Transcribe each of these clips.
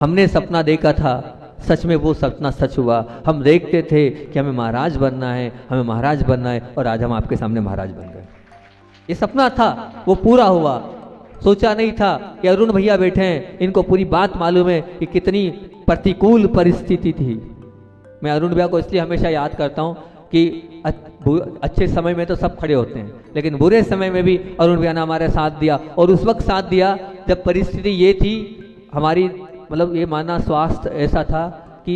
हमने सपना देखा था, सच में वो सपना सच हुआ। हम देखते थे कि हमें महाराज बनना है, हमें महाराज बनना है, और आज हम आपके सामने महाराज बन गए। ये सपना था, वो पूरा हुआ। सोचा नहीं था कि अरुण भैया बैठे हैं, इनको पूरी बात मालूम है कि कितनी प्रतिकूल परिस्थिति थी। मैं अरुण भैया को इसलिए हमेशा याद करता हूँ कि अच्छे समय में तो सब खड़े होते हैं, लेकिन बुरे समय में भी अरुण भैया ने हमारे साथ दिया। और उस वक्त साथ दिया जब परिस्थिति ये थी, हमारी मतलब ये माना स्वास्थ्य ऐसा था कि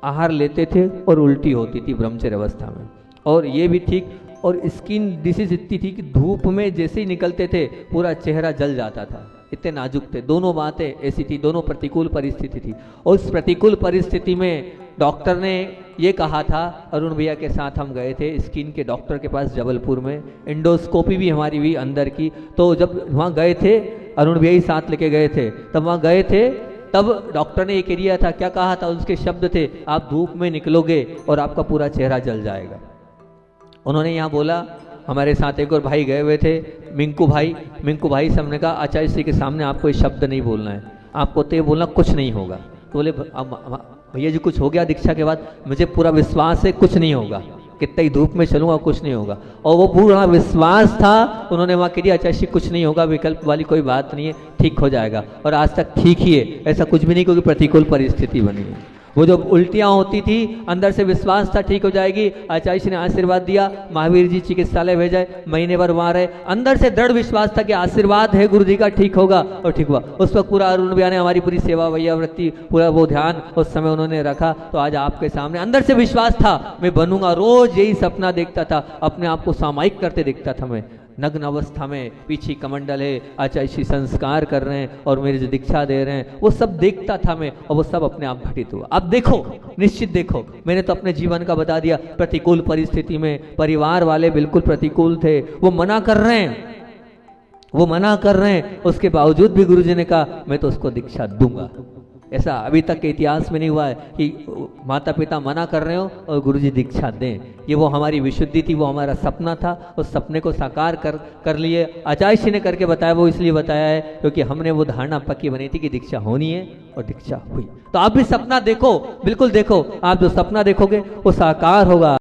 आहार लेते थे और उल्टी होती थी ब्रह्मचर्य अवस्था में, और ये भी ठीक। और स्किन डिसीज इतनी थी कि धूप में जैसे ही निकलते थे पूरा चेहरा जल जाता था, इतने नाजुक थे। दोनों बातें ऐसी थी, दोनों प्रतिकूल परिस्थिति थी। और उस प्रतिकूल परिस्थिति में डॉक्टर ने ये कहा था, अरुण भैया के साथ हम गए थे स्किन के डॉक्टर के पास जबलपुर में, एंडोस्कोपी भी हमारी हुई अंदर की। तो जब वहाँ गए थे, अरुण भैया ही साथ लेके गए थे, तब वहाँ गए थे, तब डॉक्टर ने ये कह था, क्या कहा था, उसके शब्द थे, आप धूप में निकलोगे और आपका पूरा चेहरा जल जाएगा। उन्होंने यहाँ बोला, हमारे साथ एक और भाई गए हुए थे, मिंकू भाई से हमने कहा, आचार्य श्री के सामने आपको ये शब्द नहीं बोलना है, आपको तो ये बोलना कुछ नहीं होगा। तो बोले भैया जी कुछ हो गया दीक्षा के बाद? मुझे पूरा विश्वास है कुछ नहीं होगा, कितना ही धूप में चलूंगा कुछ नहीं होगा। और वो पूरा विश्वास था। उन्होंने वहाँ कह दिया, आचार्य श्री कुछ नहीं होगा, विकल्प वाली कोई बात नहीं है, ठीक हो जाएगा। और आज तक ठीक ही है, ऐसा कुछ भी नहीं, क्योंकि प्रतिकूल परिस्थिति बनी है। वो जो उल्टियाँ होती थी, अंदर से विश्वास था ठीक हो जाएगी। आचार्य जी ने आशीर्वाद दिया, महावीर जी चिकित्सालय भेजा, महीने भर वहाँ रहे। अंदर से दृढ़ विश्वास था कि आशीर्वाद है गुरु जी का, ठीक होगा, और ठीक हुआ। उस वक्त पूरा अरुण भैया ने हमारी पूरी सेवा भैया वृत्ति, पूरा वो ध्यान उस समय उन्होंने रखा। तो आज आपके सामने अंदर से विश्वास था, मैं बनूंगा। रोज यही सपना देखता था, अपने आप को सामायिक करते देखता था मैं, नग्न अवस्था में, पीछे कमंडल है, आचार्य श्री संस्कार कर रहे हैं और मेरी जो दीक्षा दे रहे हैं, वो सब देखता था मैं, और वो सब अपने आप घटित हुआ। अब देखो, निश्चित देखो, मैंने तो अपने जीवन का बता दिया। प्रतिकूल परिस्थिति में परिवार वाले बिल्कुल प्रतिकूल थे, वो मना कर रहे हैं, उसके बावजूद भी गुरुजी ने कहा मैं तो उसको दीक्षा दूंगा। ऐसा अभी तक के इतिहास में नहीं हुआ है कि माता पिता मना कर रहे हो और गुरुजी दीक्षा दें। ये वो हमारी विशुद्धि थी, वो हमारा सपना था, उस सपने को साकार कर लिए। आचार्य जी ने करके बताया, वो इसलिए बताया है क्योंकि हमने वो धारणा पक्की बनी थी कि दीक्षा होनी है, और दीक्षा हुई। तो आप भी सपना देखो, बिल्कुल देखो, आप जो सपना देखोगे वो साकार होगा।